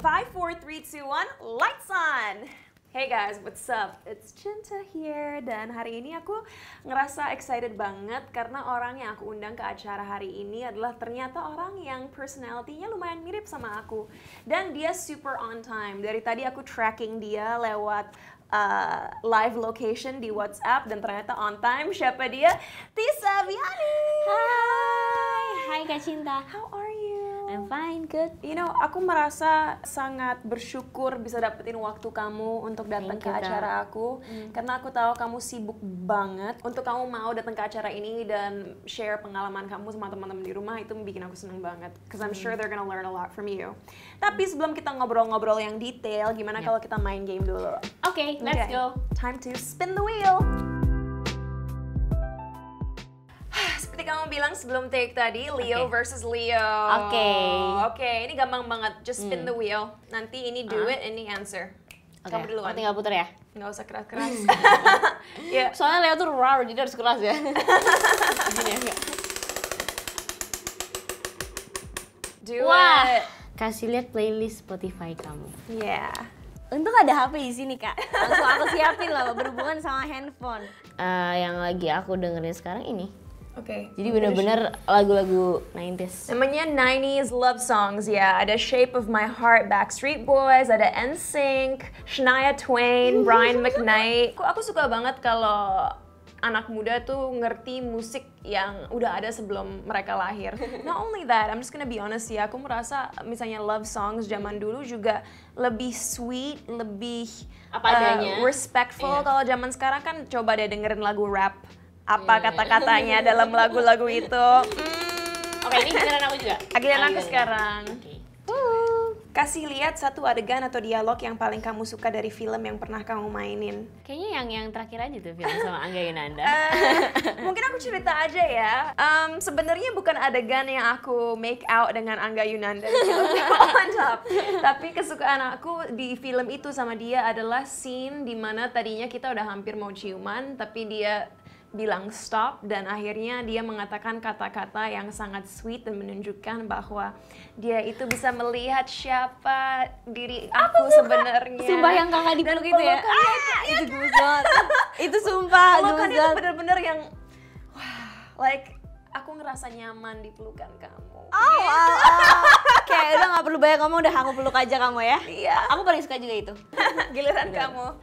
5, 4, 3, 2, 1, lights on! Hey guys, what's up? It's Cinta here, dan hari ini aku ngerasa excited banget karena orang yang aku undang ke acara hari ini adalah ternyata orang yang personality-nya lumayan mirip sama aku. Dan dia super on time. Dari tadi aku tracking dia lewat live location di WhatsApp dan ternyata on time. Siapa dia? Tisa Viani! Hai Kak Cinta. How are you? I'm fine, good. You know, aku merasa sangat bersyukur bisa dapetin waktu kamu untuk datang ke acara aku. Karena aku tahu kamu sibuk banget. Untuk kamu mau datang ke acara ini dan share pengalaman kamu sama teman-teman di rumah, itu bikin aku seneng banget. Because I'm sure they're gonna learn a lot from you. Tapi sebelum kita ngobrol-ngobrol yang detail, gimana kalau kita main game dulu? Okay, let's go. Time to spin the wheel. Seperti kamu bilang sebelum take tadi, Leo versus Leo. Oke, ini gampang banget. Just spin the wheel. Nanti ini do it, ini answer. Kamu duluan. Tinggal puter ya? Nggak usah keras-keras. Yeah. Soalnya Leo tuh rar, jadi harus keras ya. Gini ya, enggak? Do Wah, it. kasih lihat playlist Spotify kamu. Yeah. Untung ada HP di sini Kak. Langsung aku siapin loh, berhubungan sama handphone. Yang lagi aku dengerin sekarang ini. Oke. Jadi bener-bener lagu-lagu 90s. Namanya 90s love songs ya. Ada Shape of My Heart, Backstreet Boys, ada NSYNC, Shania Twain, Brian McKnight. Aku suka banget kalau anak muda tuh ngerti musik yang udah ada sebelum mereka lahir. Not only that, I'm just gonna be honest ya, aku merasa misalnya love songs zaman dulu juga lebih sweet, lebih apa adanya, respectful. Kalau zaman sekarang kan coba deh dengerin lagu rap. Apa kata-katanya dalam lagu-lagu itu. Oke, ini giliran aku juga. Giliran aku sekarang. Okay. Kasih lihat satu adegan atau dialog yang paling kamu suka dari film yang pernah kamu mainin. Kayaknya yang terakhir aja tuh film sama Angga Yunanda. Mungkin aku cerita aja ya. Sebenarnya bukan adegan yang aku make out dengan Angga Yunanda di film Mantap. Tapi kesukaan aku di film itu sama dia adalah scene dimana tadinya kita udah hampir mau ciuman, tapi dia bilang stop dan akhirnya dia mengatakan kata-kata yang sangat sweet dan menunjukkan bahwa dia itu bisa melihat siapa diri aku sebenarnya. Sumpah yang kakak dipeluk itu ya? Itu guzot. Itu sumpah pelukan itu guzot. bener-bener yang wah, like aku ngerasa nyaman di pelukan kamu. Kayak udah gak perlu banyak ngomong, udah aku peluk aja kamu ya. Iya. Aku paling suka juga itu. Giliran kamu.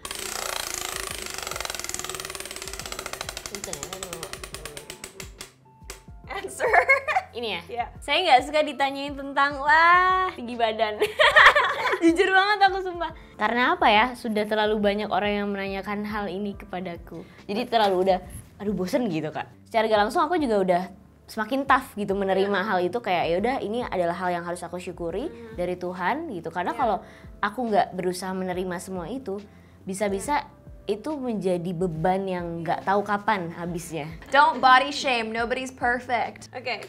Answer. Ini ya? Iya. Saya nggak suka ditanyain tentang wah tinggi badan. Jujur banget aku sumpah. Karena apa ya? Sudah terlalu banyak orang yang menanyakan hal ini kepadaku. Jadi terlalu udah aduh bosen gitu Kak. Secara gak langsung aku juga udah semakin tough gitu menerima hal itu, kayak ya udah ini adalah hal yang harus aku syukuri dari Tuhan gitu. Karena kalau aku nggak berusaha menerima semua itu, bisa-bisa itu menjadi beban yang nggak tahu kapan habisnya. Don't body shame, nobody's perfect. Okay.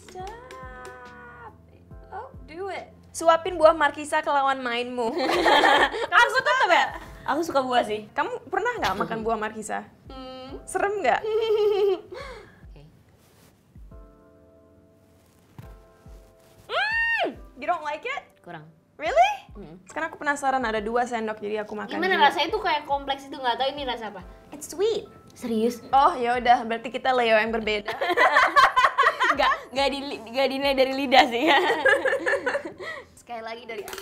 Stop. Oh, do it. Suapin buah markisa ke lawan mainmu. Aku tetep ya? Aku suka buah sih. Kamu pernah nggak makan buah markisa? Serem nggak? You don't like it? Kurang. Really? Sekarang aku penasaran, ada 2 sendok jadi aku makan. Gimana juga. rasanya tuh kayak kompleks itu, nggak tahu ini rasa apa. It's sweet. Serius? Oh ya udah, berarti kita Leo yang berbeda. Nggak dinilai dari lidah sih. Sekali lagi dari aku.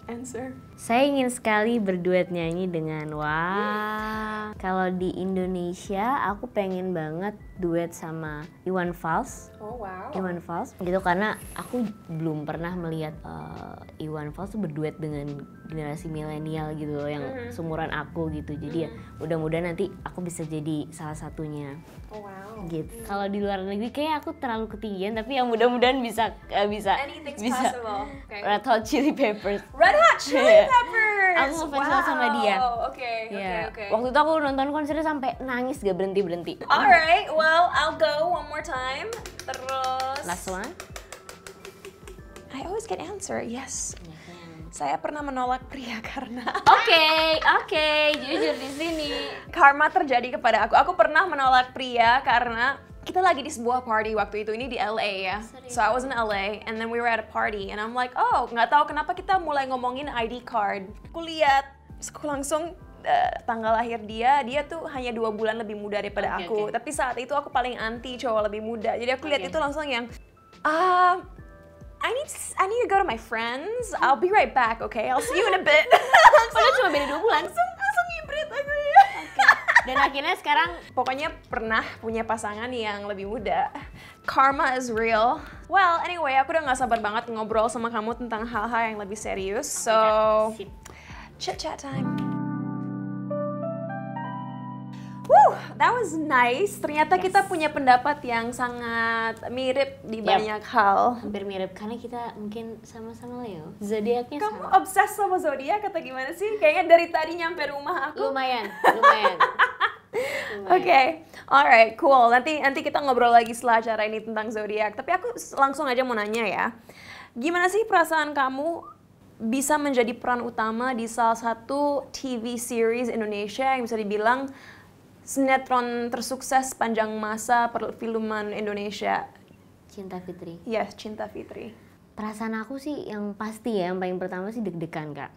Answer. Saya ingin sekali berduet nyanyi dengan kalau di Indonesia aku pengen banget duet sama Iwan Fals. Oh wow. Iwan Fals gitu, karena aku belum pernah melihat Iwan Fals tuh berduet dengan generasi milenial gitu loh, yang seumuran aku gitu. Jadi ya mudah-mudahan nanti aku bisa jadi salah satunya. Oh wow. Gitu. Kalau di luar negeri kayak aku terlalu ketinggian, tapi yang mudah-mudahan bisa Anything's possible. Okay. Red Hot Chili Peppers. Red Hot Chili Peppers. Aku ngefans banget sama dia. Oke. Waktu itu aku nonton konsernya sampai nangis gak berhenti. Alright, well I'll go one more time. Terus. Last one. I always get answer. Yes. Saya pernah menolak pria karena Oke, jujur di sini. karma terjadi kepada aku. Aku pernah menolak pria karena kita lagi di sebuah party waktu itu, ini di LA ya. So I was in LA and then we were at a party and I'm like, oh nggak tahu kenapa kita mulai ngomongin ID card. Aku lihat, terus aku langsung tanggal lahir dia tuh hanya 2 bulan lebih muda daripada aku. Tapi saat itu aku paling anti cowok lebih muda. Jadi aku lihat itu langsung yang, I need to go to my friends. I'll be right back, okay? I'll see you in a bit. Padahal cuma beda 2 bulan. Langsung hibrid aku ya. Dan akhirnya sekarang Pokoknya pernah punya pasangan yang lebih muda. Karma is real. Well, anyway, aku udah gak sabar banget ngobrol sama kamu tentang hal-hal yang lebih serius. So, sip. chit-chat time. Woo, that was nice. Ternyata kita punya pendapat yang sangat mirip di banyak hal. Hampir mirip karena kita mungkin sama-sama Leo. Zodiaknya Kamu sama. obses sama zodiak atau gimana sih? Kayaknya dari tadi nyampe rumah aku. Lumayan. Oke, alright, cool. Nanti kita ngobrol lagi setelah acara ini tentang zodiak. Tapi aku langsung aja mau nanya ya, gimana sih perasaan kamu bisa menjadi peran utama di salah satu TV series Indonesia yang bisa dibilang sinetron tersukses panjang masa perfilman Indonesia? Cinta Fitri. Yes, Cinta Fitri. Perasaan aku sih yang pasti ya, yang paling pertama sih deg-degan Kak.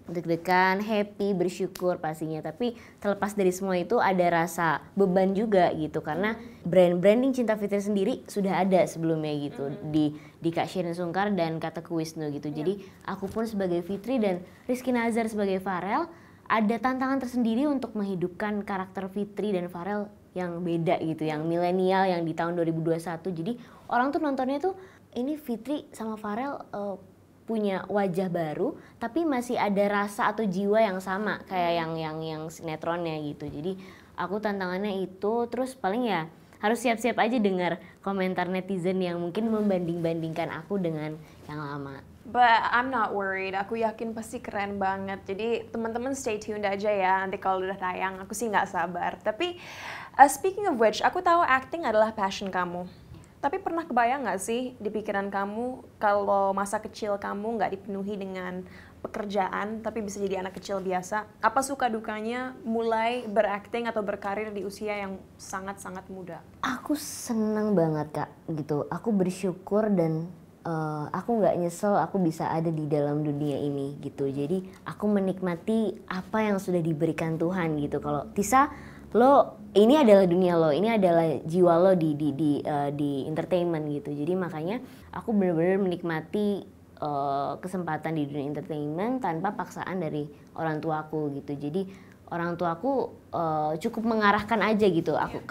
Deg-degan, happy, bersyukur pastinya. Tapi terlepas dari semua itu ada rasa beban juga gitu. Karena branding Cinta Fitri sendiri sudah ada sebelumnya gitu. Di Kak Shirin Sungkar dan Kak Teguh Wisnu gitu. Jadi aku pun sebagai Fitri dan Rizky Nazar sebagai Farel, ada tantangan tersendiri untuk menghidupkan karakter Fitri dan Farel yang beda gitu. Yang milenial, yang di tahun 2021. Jadi orang tuh nontonnya tuh, ini Fitri sama Farel punya wajah baru tapi masih ada rasa atau jiwa yang sama kayak yang sinetronnya gitu. Jadi aku tantangannya itu, terus paling ya harus siap-siap aja dengar komentar netizen yang mungkin membanding-bandingkan aku dengan yang lama. But I'm not worried. Aku yakin pasti keren banget. Jadi teman-teman stay tuned aja ya. Nanti kalau udah tayang, aku sih nggak sabar. Tapi speaking of which, aku tahu acting adalah passion kamu. Tapi pernah kebayang nggak sih di pikiran kamu kalau masa kecil kamu nggak dipenuhi dengan pekerjaan tapi bisa jadi anak kecil biasa? Apa suka dukanya mulai berakting atau berkarir di usia yang sangat-sangat muda? Aku seneng banget Kak gitu. Aku bersyukur dan aku nggak nyesel aku bisa ada di dalam dunia ini gitu. Jadi aku menikmati apa yang sudah diberikan Tuhan gitu. Kalau Tisa, lo ini adalah dunia lo, ini adalah jiwa lo di entertainment gitu. Jadi makanya aku benar-benar menikmati kesempatan di dunia entertainment tanpa paksaan dari orang tuaku gitu. Jadi orang tuaku cukup mengarahkan aja gitu aku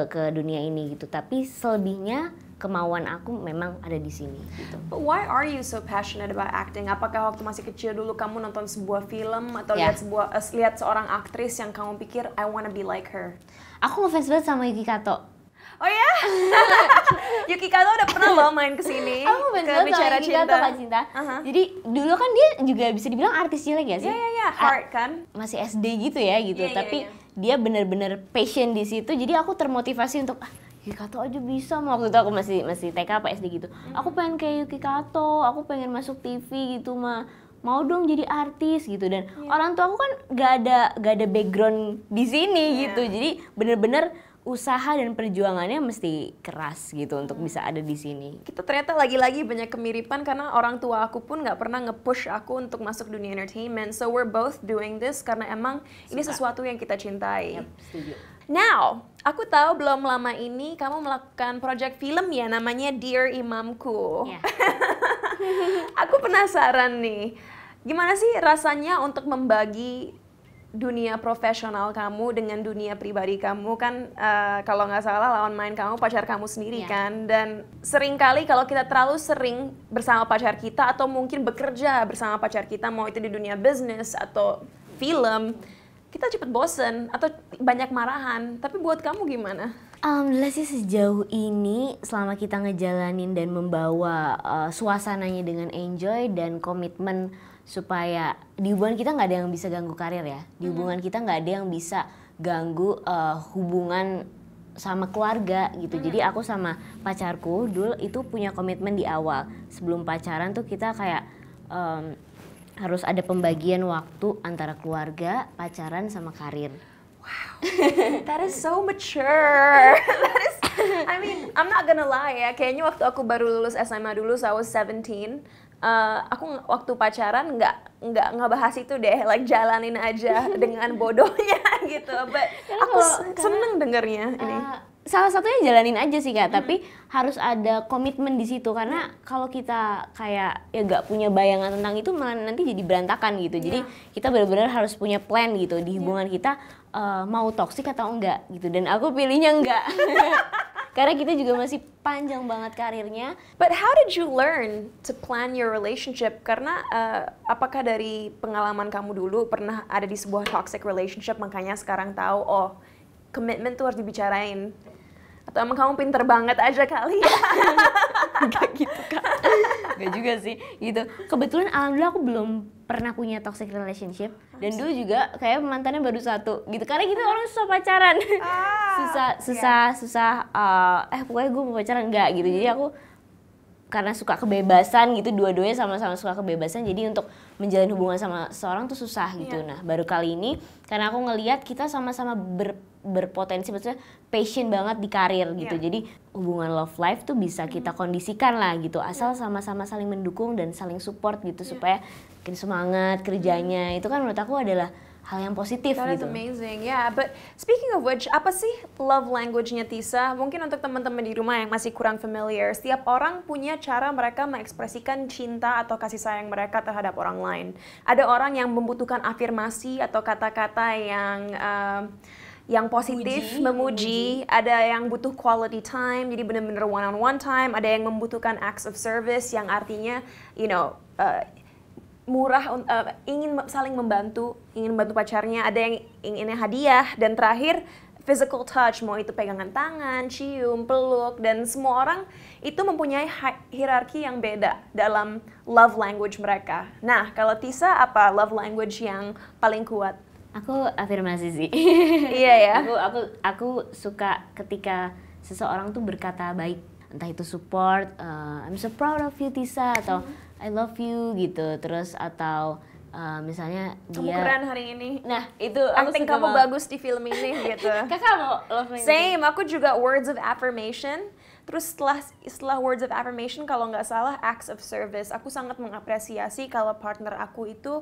ke dunia ini gitu. Tapi selebihnya kemauan aku memang ada di sini gitu. But why are you so passionate about acting? Apakah waktu masih kecil dulu kamu nonton sebuah film atau lihat seorang aktris yang kamu pikir I wanna be like her? Aku ngefans banget sama Yuki Kato. Oh ya? Yuki Kato udah pernah loh main kesini. Aku ngefans banget sama Yuki Kato Kak Cinta. Jadi dulu kan dia juga bisa dibilang artis cilik ya sih? Iya, Heart kan? Masih SD gitu ya gitu. Tapi dia benar-benar passion di situ. Jadi aku termotivasi untuk Yuki Kato aja bisa. Waktu itu aku masih TK apa SD gitu. Aku pengen kayak Yuki Kato, aku pengen masuk TV gitu mah. Mau dong jadi artis gitu. Dan orang tua aku kan gak ada background di sini gitu. Jadi bener-bener usaha dan perjuangannya mesti keras gitu untuk bisa ada di sini. Kita ternyata lagi-lagi banyak kemiripan karena orang tua aku pun nggak pernah nge-push aku untuk masuk dunia entertainment. So we're both doing this karena emang ini sesuatu yang kita cintai. Yep, setuju. Now, aku tahu belum lama ini kamu melakukan project film ya namanya Dear Imamku. Yeah. Aku penasaran nih, gimana sih rasanya untuk membagi dunia profesional kamu dengan dunia pribadi kamu? Kan kalau nggak salah lawan main kamu pacar kamu sendiri kan? Dan seringkali kalau kita terlalu sering bersama pacar kita atau mungkin bekerja bersama pacar kita, mau itu di dunia bisnis atau film, kita cepet bosen atau banyak marahan. Tapi buat kamu gimana? Alhamdulillah sih sejauh ini selama kita ngejalanin dan membawa suasananya dengan enjoy dan komitmen supaya di hubungan kita nggak ada yang bisa ganggu karir ya. Di hubungan kita nggak ada yang bisa ganggu hubungan sama keluarga gitu. Jadi aku sama pacarku dulu itu punya komitmen di awal. Sebelum pacaran tuh kita kayak harus ada pembagian waktu antara keluarga, pacaran, sama karir. That is so mature. That is, I mean, I'm not gonna lie ya. Kayaknya waktu aku baru lulus SMA dulu, so I was 17. Aku waktu pacaran nggak bahas itu deh, like jalanin aja dengan bodohnya gitu. But aku seneng dengernya ini. Salah satunya jalanin aja sih Kak, tapi harus ada komitmen di situ karena kalau kita kayak ya nggak punya bayangan tentang itu malah nanti jadi berantakan gitu. Jadi kita benar-benar harus punya plan gitu di hubungan kita, mau toksik atau enggak gitu. Dan aku pilihnya enggak. Karena kita juga masih panjang banget karirnya. But how did you learn to plan your relationship? Karena apakah dari pengalaman kamu dulu pernah ada di sebuah toxic relationship makanya sekarang tahu oh komitmen tuh harus dibicarain? Atau emang kamu pinter banget aja kali ya? Enggak gitu Kak. Enggak juga sih gitu. Kebetulan alhamdulillah aku belum pernah punya toxic relationship. Dan dulu juga kayak mantannya baru satu gitu. Karena kita orang susah pacaran. Susah pokoknya gue mau pacaran enggak gitu. Jadi aku karena suka kebebasan gitu, dua-duanya sama-sama suka kebebasan, jadi untuk menjalin hubungan sama seorang tuh susah gitu. Nah baru kali ini karena aku ngelihat kita sama-sama berpotensi, maksudnya passion banget di karir gitu. Jadi hubungan love life tuh bisa kita kondisikan lah gitu, asal sama-sama saling mendukung dan saling support gitu supaya makin semangat kerjanya. Itu kan menurut aku adalah hal yang positif That is gitu. amazing, yeah. But speaking of which, apa sih love language-nya Tisa? Mungkin untuk teman-teman di rumah yang masih kurang familiar, setiap orang punya cara mereka mengekspresikan cinta atau kasih sayang mereka terhadap orang lain. Ada orang yang membutuhkan afirmasi atau kata-kata yang positif, memuji. Ada yang butuh quality time, jadi benar-benar one-on-one time. Ada yang membutuhkan acts of service, yang artinya, murah, ingin saling membantu, ingin membantu pacarnya. Ada yang inginnya hadiah, dan terakhir physical touch, mau itu pegangan tangan, cium, peluk, dan semua orang itu mempunyai hierarki yang beda dalam love language mereka. Nah, kalau Tisa apa love language yang paling kuat? Aku afirmasi sih. Iya ya. Aku suka ketika seseorang tuh berkata baik, entah itu support, I'm so proud of you Tisa, atau I love you gitu, terus atau misalnya dia kamu keren hari ini. Nah itu aku acting suka kamu bagus di film ini gitu. Kakak mau love language? Same, aku juga words of affirmation. Terus setelah words of affirmation, kalau nggak salah acts of service. Aku sangat mengapresiasi kalau partner aku itu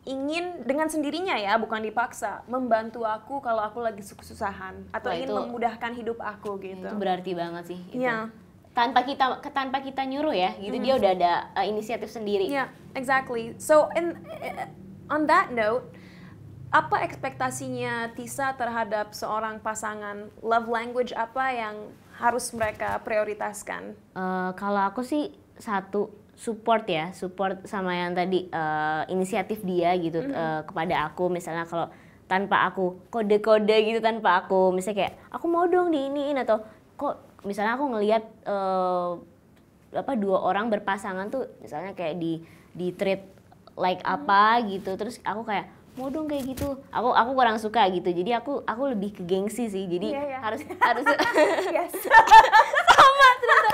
ingin dengan sendirinya ya, bukan dipaksa, membantu aku kalau aku lagi kesusahan atau ingin memudahkan hidup aku gitu. Itu berarti banget sih itu. Yeah. Tanpa kita nyuruh ya, gitu dia udah ada inisiatif sendiri. Yeah, exactly. So on that note, apa ekspektasinya Tisa terhadap seorang pasangan? Love language apa yang harus mereka prioritaskan? Kalau aku sih satu, support sama yang tadi inisiatif dia gitu kepada aku. Misalnya kalau tanpa aku kode-kode gitu, tanpa aku misalnya kayak aku mau dong diiniin, atau kok misalnya aku ngelihat dua orang berpasangan tuh misalnya kayak di treat like apa gitu, terus aku kayak mau dong kayak gitu, aku kurang suka gitu. Jadi aku lebih ke gengsi sih, jadi harus Yes. Sama ternyata.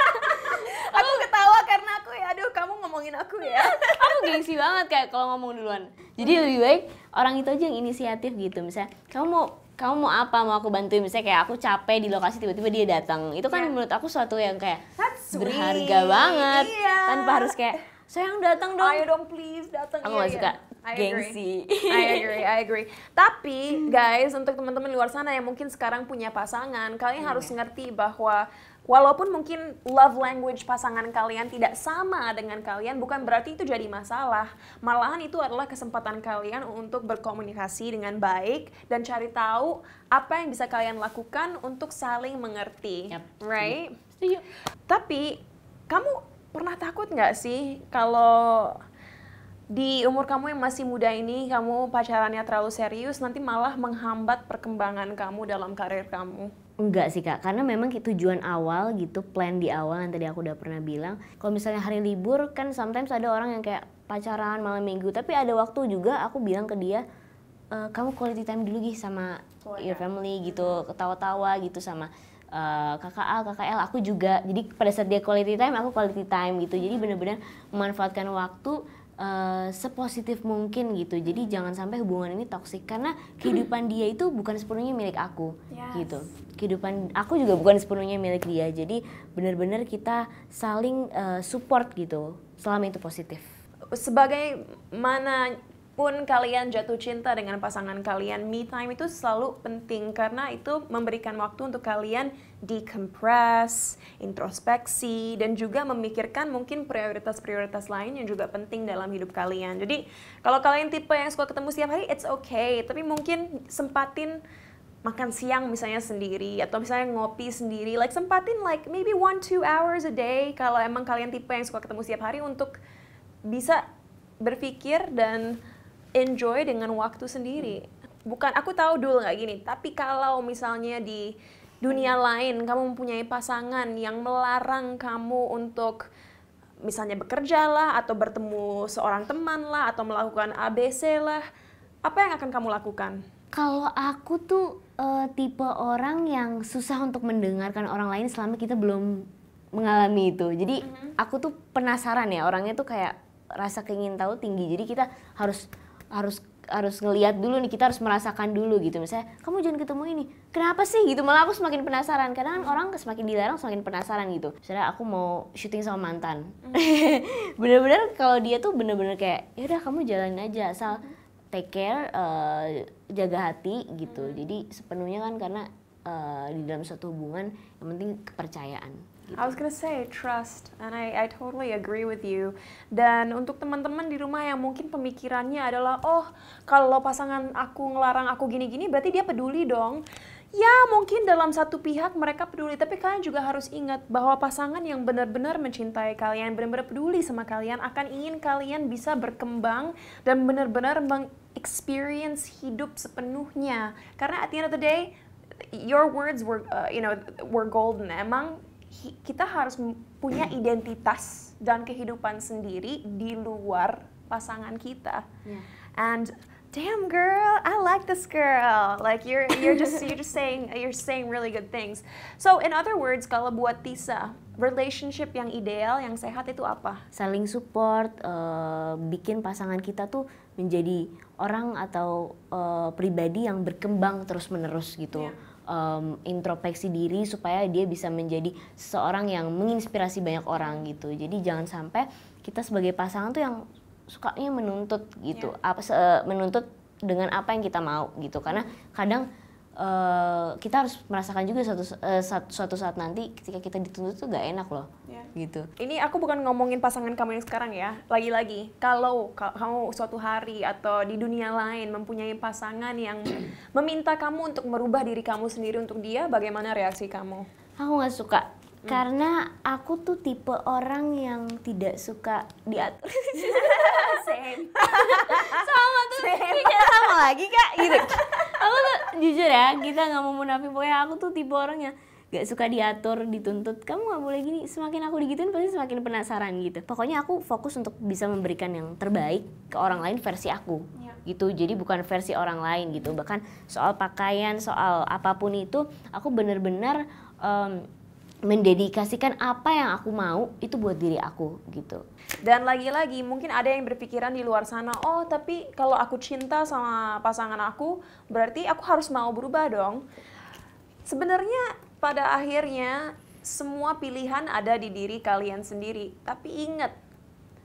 Aku ketawa karena aku ya, aduh kamu ngomongin aku ya. Aku gengsi banget kayak kalau ngomong duluan. Jadi lebih baik orang itu aja yang inisiatif gitu. Misalnya kamu mau apa, mau aku bantuin, misalnya kayak aku capek di lokasi tiba-tiba dia datang. Itu kan menurut aku suatu yang kayak berharga banget. Tanpa harus kayak sayang datang dong. Ayo dong please datang. Aku gak suka gengsi. I agree. Tapi guys, untuk teman-teman luar sana yang mungkin sekarang punya pasangan, kalian harus ngerti bahwa walaupun mungkin love language pasangan kalian tidak sama dengan kalian, bukan berarti itu jadi masalah. Malahan itu adalah kesempatan kalian untuk berkomunikasi dengan baik dan cari tahu apa yang bisa kalian lakukan untuk saling mengerti. Yep. Right? Setuju. Tapi kamu pernah takut nggak sih kalau di umur kamu yang masih muda ini, kamu pacarannya terlalu serius, nanti malah menghambat perkembangan kamu dalam karir kamu? Enggak sih Kak, karena memang tujuan awal gitu, plan di awal yang tadi aku udah pernah bilang, kalau misalnya hari libur kan sometimes ada orang yang kayak pacaran malam minggu, tapi ada waktu juga aku bilang ke dia, kamu quality time dulu Gih sama your family gitu, ketawa-tawa gitu sama kakak Al, kakak El, aku juga. Jadi pada saat dia quality time, aku quality time gitu. Jadi benar-benar memanfaatkan waktu sepositif mungkin gitu. Jadi jangan sampai hubungan ini toksik karena kehidupan dia itu bukan sepenuhnya milik aku. Gitu. Kehidupan aku juga bukan sepenuhnya milik dia. Jadi benar-benar kita saling support gitu selama itu positif. Sebagai mana pun kalian jatuh cinta dengan pasangan kalian, me time itu selalu penting karena itu memberikan waktu untuk kalian decompress, introspeksi, dan juga memikirkan mungkin prioritas-prioritas lain yang juga penting dalam hidup kalian. Jadi kalau kalian tipe yang suka ketemu setiap hari, it's okay, tapi mungkin sempatin makan siang misalnya sendiri atau misalnya ngopi sendiri, like sempatin like maybe 1-2 hours a day kalau emang kalian tipe yang suka ketemu setiap hari untuk bisa berpikir dan enjoy dengan waktu sendiri. Bukan, aku tahu dulu nggak gini, tapi kalau misalnya di dunia lain kamu mempunyai pasangan yang melarang kamu untuk misalnya bekerja lah, atau bertemu seorang teman lah, atau melakukan ABC lah, apa yang akan kamu lakukan? Kalau aku tuh tipe orang yang susah untuk mendengarkan orang lain selama kita belum mengalami itu. Jadi aku tuh penasaran ya, orangnya tuh kayak rasa keingin tahu tinggi. Jadi kita harus ngelihat dulu nih, kita harus merasakan dulu gitu. Misalnya kamu jangan ketemu ini, kenapa sih gitu, malah aku semakin penasaran. Karena kan orang semakin dilarang semakin penasaran gitu. Misalnya aku mau syuting sama mantan, bener-bener kalau dia tuh bener-bener kayak ya udah kamu jalanin aja, asal take care, jaga hati gitu. Jadi sepenuhnya kan karena di dalam suatu hubungan yang penting kepercayaan. Gitu. I was gonna say trust, and I totally agree with you. Dan untuk teman-teman di rumah yang mungkin pemikirannya adalah, oh kalau pasangan aku ngelarang aku gini-gini, berarti dia peduli dong. Ya mungkin dalam satu pihak mereka peduli, tapi kalian juga harus ingat bahwa pasangan yang benar-benar mencintai kalian, benar-benar peduli sama kalian, akan ingin kalian bisa berkembang dan benar-benar meng-experience hidup sepenuhnya. Karena at the end of the day, your words were, were golden. Emang kita harus punya identitas dan kehidupan sendiri di luar pasangan kita. And damn girl, I like this girl. Like you're saying really good things. So in other words, kalau buat Tisa, relationship yang ideal, yang sehat itu apa? Saling support, bikin pasangan kita tuh menjadi orang atau pribadi yang berkembang terus-menerus gitu. Introspeksi diri supaya dia bisa menjadi seseorang yang menginspirasi banyak orang gitu. Jadi jangan sampai kita sebagai pasangan tuh yang sukanya menuntut gitu, menuntut dengan apa yang kita mau gitu. Karena kadang kita harus merasakan juga suatu saat nanti ketika kita dituntut tuh gak enak loh. Gitu. Ini aku bukan ngomongin pasangan kamu yang sekarang ya. Lagi-lagi, kalau kamu suatu hari atau di dunia lain mempunyai pasangan yang meminta kamu untuk merubah diri kamu sendiri untuk dia, bagaimana reaksi kamu? Aku gak suka. Karena aku tuh tipe orang yang tidak suka diatur. Same. Sama tuh. Kayak sama lagi kak gitu. Aku tuh jujur ya, kita gak mau munafik, pokoknya aku tuh tipe orang yang gak suka diatur, dituntut, kamu gak boleh gini. Semakin aku digituin pasti semakin penasaran gitu. Pokoknya aku fokus untuk bisa memberikan yang terbaik ke orang lain versi aku gitu. Jadi bukan versi orang lain gitu. Bahkan soal pakaian, soal apapun itu, aku benar-benar mendedikasikan apa yang aku mau itu buat diri aku gitu. Dan lagi-lagi mungkin ada yang berpikiran di luar sana, oh tapi kalau aku cinta sama pasangan aku, berarti aku harus mau berubah dong. Sebenarnya pada akhirnya semua pilihan ada di diri kalian sendiri. Tapi ingat,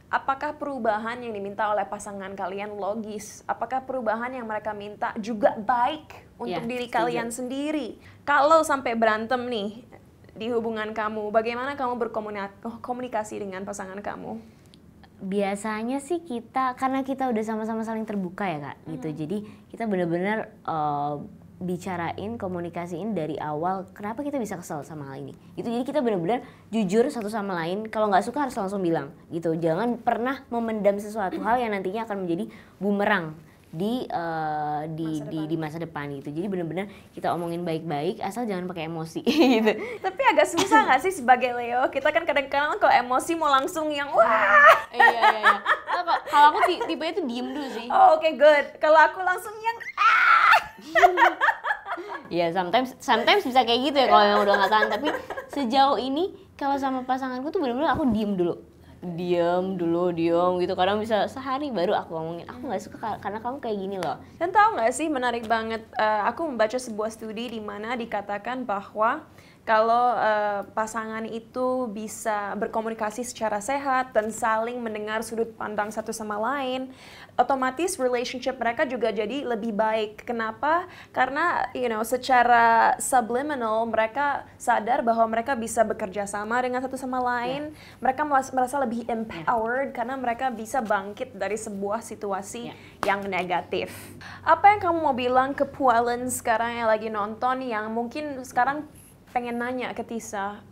apakah perubahan yang diminta oleh pasangan kalian logis? Apakah perubahan yang mereka minta juga baik untuk diri kalian sendiri? Kalau sampai berantem nih di hubungan kamu, bagaimana kamu berkomunikasi dengan pasangan kamu? Biasanya sih karena kita udah sama-sama saling terbuka ya kak, gitu. Jadi kita benar-benar bicarain, komunikasiin dari awal kenapa kita bisa kesel sama hal ini gitu. Jadi kita benar-benar jujur satu sama lain, kalau nggak suka harus langsung bilang gitu. Jangan pernah memendam sesuatu hal yang nantinya akan menjadi bumerang di masa depan gitu. Jadi benar-benar kita omongin baik-baik, asal jangan pakai emosi gitu. Tapi agak susah nggak sih sebagai Leo? Kita kan kadang-kadang kalau emosi mau langsung yang wah. Iya. Kalau aku tipenya tuh diem dulu sih. Oh, oke, good. Kalau aku langsung yang Ya sometimes bisa kayak gitu ya kalau yang udah nggak tahan. Tapi sejauh ini kalau sama pasanganku tuh benar-benar aku diem dulu. diem gitu, kadang bisa sehari baru aku ngomongin aku nggak suka karena kamu kayak gini loh. Dan tahu nggak sih, menarik banget, aku membaca sebuah studi di mana dikatakan bahwa kalau pasangan itu bisa berkomunikasi secara sehat dan saling mendengar sudut pandang satu sama lain, otomatis relationship mereka juga jadi lebih baik. Kenapa? Karena secara subliminal mereka sadar bahwa mereka bisa bekerja sama dengan satu sama lain. Mereka merasa lebih empowered karena mereka bisa bangkit dari sebuah situasi yang negatif. Apa yang kamu mau bilang ke Pualen sekarang yang lagi nonton, yang mungkin sekarang pengen nanya ke Tisa,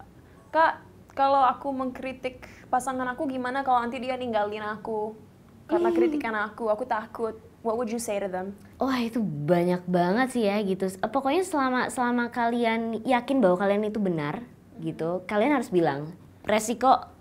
Kak, kalau aku mengkritik pasangan aku gimana kalau nanti dia ninggalin aku karena kritikan aku takut. What would you say to them? Wah, itu banyak banget sih ya gitu. Pokoknya selama kalian yakin bahwa kalian itu benar gitu, kalian harus bilang. Resiko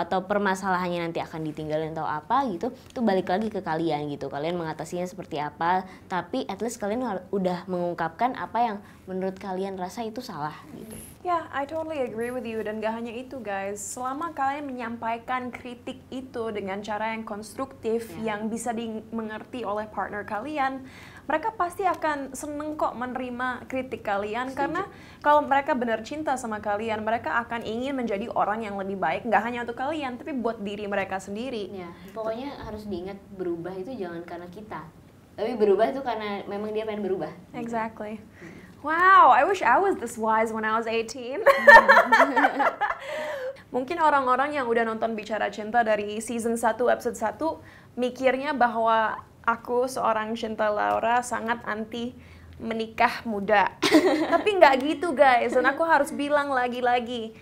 atau permasalahannya nanti akan ditinggalin atau apa gitu, itu balik lagi ke kalian gitu. Kalian mengatasinya seperti apa, tapi at least kalian udah mengungkapkan apa yang menurut kalian rasa itu salah gitu. Yeah, I totally agree with you. Dan gak hanya itu guys, selama kalian menyampaikan kritik itu dengan cara yang konstruktif, yang bisa dimengerti oleh partner kalian, mereka pasti akan seneng kok menerima kritik kalian. Karena kalau mereka benar cinta sama kalian, mereka akan ingin menjadi orang yang lebih baik, nggak hanya untuk kalian, tapi buat diri mereka sendiri. Ya, pokoknya harus diingat, berubah itu jangan karena kita, tapi berubah itu karena memang dia pengen berubah. Exactly. Wow, I wish I was this wise when I was 18. Mungkin orang-orang yang udah nonton Bicara Cinta dari season 1 episode 1 mikirnya bahwa aku seorang Cinta Laura sangat anti menikah muda. Tapi nggak gitu guys, dan aku harus bilang lagi-lagi,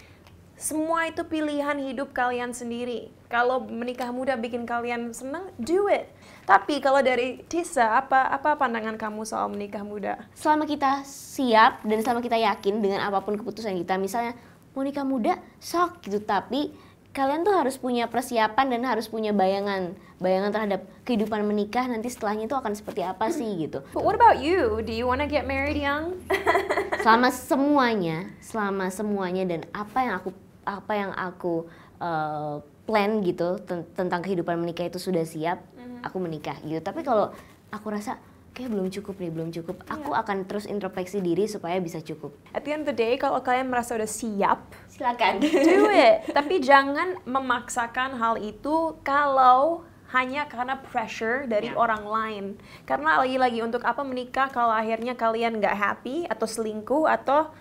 semua itu pilihan hidup kalian sendiri. Kalau menikah muda bikin kalian senang, do it. Tapi kalau dari Tisa, apa pandangan kamu soal menikah muda? Selama kita siap dan selama kita yakin dengan apapun keputusan kita, misalnya mau nikah muda, sok gitu, tapi kalian tuh harus punya persiapan dan harus punya bayangan terhadap kehidupan menikah nanti setelahnya itu akan seperti apa sih gitu. But what about you? Do you wanna get married young? Selama semuanya dan apa yang aku plan gitu tentang kehidupan menikah itu sudah siap, aku menikah gitu. Tapi kalau aku rasa kayak belum cukup, aku akan terus introspeksi diri supaya bisa cukup. At the end of the day, kalau kalian merasa udah siap, Silakan. do it. Tapi jangan memaksakan hal itu kalau hanya karena pressure dari orang lain. Karena lagi-lagi untuk apa menikah kalau akhirnya kalian nggak happy atau selingkuh atau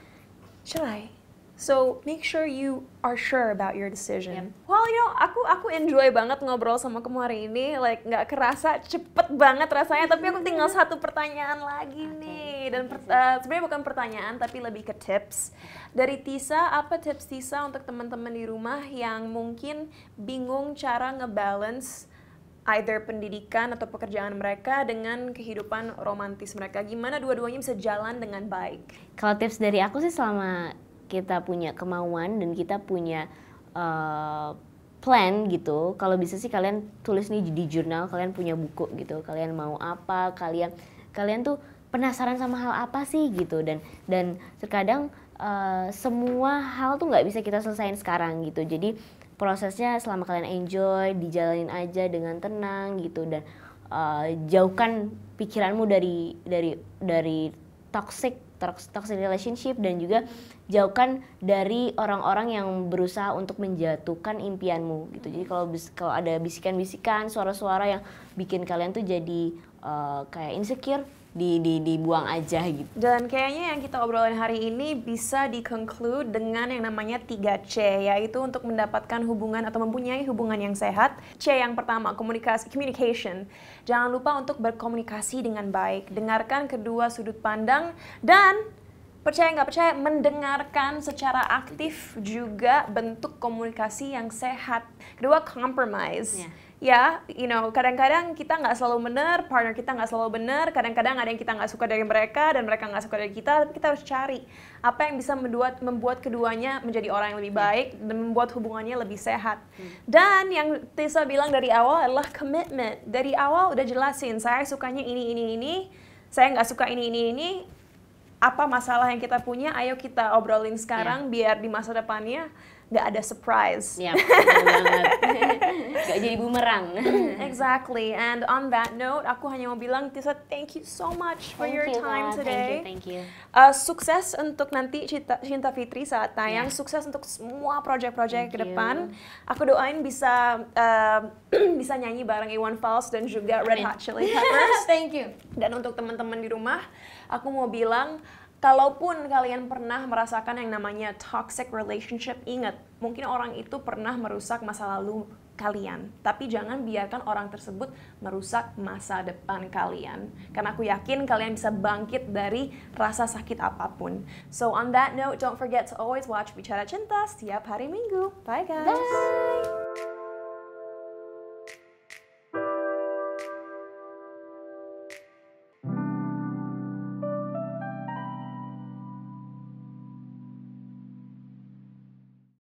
cerai. So make sure you are sure about your decision. Well, aku enjoy banget ngobrol sama kamu hari ini. Like nggak kerasa cepet banget rasanya. Tapi aku tinggal satu pertanyaan lagi nih. Dan sebenarnya bukan pertanyaan, tapi lebih ke tips. Dari Tisa, apa tips Tisa untuk teman-teman di rumah yang mungkin bingung cara ngebalance either pendidikan atau pekerjaan mereka dengan kehidupan romantis mereka? Gimana dua-duanya bisa jalan dengan baik? Kalau tips dari aku sih, selama kita punya kemauan dan kita punya plan gitu, kalau bisa sih kalian tulis nih di jurnal, kalian punya buku gitu, kalian mau apa, kalian tuh penasaran sama hal apa sih gitu, dan terkadang semua hal tuh nggak bisa kita selesain sekarang gitu. Jadi prosesnya selama kalian enjoy, dijalanin aja dengan tenang gitu, dan jauhkan pikiranmu dari toxic relationship, dan juga jauhkan dari orang-orang yang berusaha untuk menjatuhkan impianmu gitu. Jadi kalau ada bisikan-bisikan, suara-suara yang bikin kalian tuh jadi kayak insecure, dibuang aja gitu. Dan kayaknya yang kita obrolin hari ini bisa di-conclude dengan yang namanya 3C, yaitu untuk mendapatkan hubungan atau mempunyai hubungan yang sehat. C yang pertama, communication. Jangan lupa untuk berkomunikasi dengan baik. Dengarkan kedua sudut pandang, dan percaya nggak percaya, mendengarkan secara aktif juga bentuk komunikasi yang sehat. Kedua, compromise. Ya, kadang-kadang kita nggak selalu benar, partner kita nggak selalu benar, kadang-kadang ada yang kita nggak suka dari mereka dan mereka nggak suka dari kita, tapi kita harus cari apa yang bisa membuat keduanya menjadi orang yang lebih baik dan membuat hubungannya lebih sehat. Dan yang Tisa bilang dari awal adalah commitment. Dari awal udah jelasin, saya sukanya ini, saya nggak suka ini. Apa masalah yang kita punya, ayo kita obrolin sekarang biar di masa depannya nggak ada surprise. Ya, benar banget. Gak jadi bumerang. Exactly. And on that note, aku hanya mau bilang, Tisa, thank you so much for your time today. Thank you. Sukses untuk nanti Cinta Fitri saat tayang. Sukses untuk semua project-project ke depan. Aku doain bisa bisa nyanyi bareng Iwan Fals dan juga Red Hot Chili Peppers. Thank you. Dan untuk teman-teman di rumah, aku mau bilang, kalaupun kalian pernah merasakan yang namanya toxic relationship, ingat, mungkin orang itu pernah merusak masa lalu kalian. Tapi jangan biarkan orang tersebut merusak masa depan kalian. Karena aku yakin kalian bisa bangkit dari rasa sakit apapun. So on that note, don't forget to always watch Bicara Cinta setiap hari Minggu. Bye guys! Bye.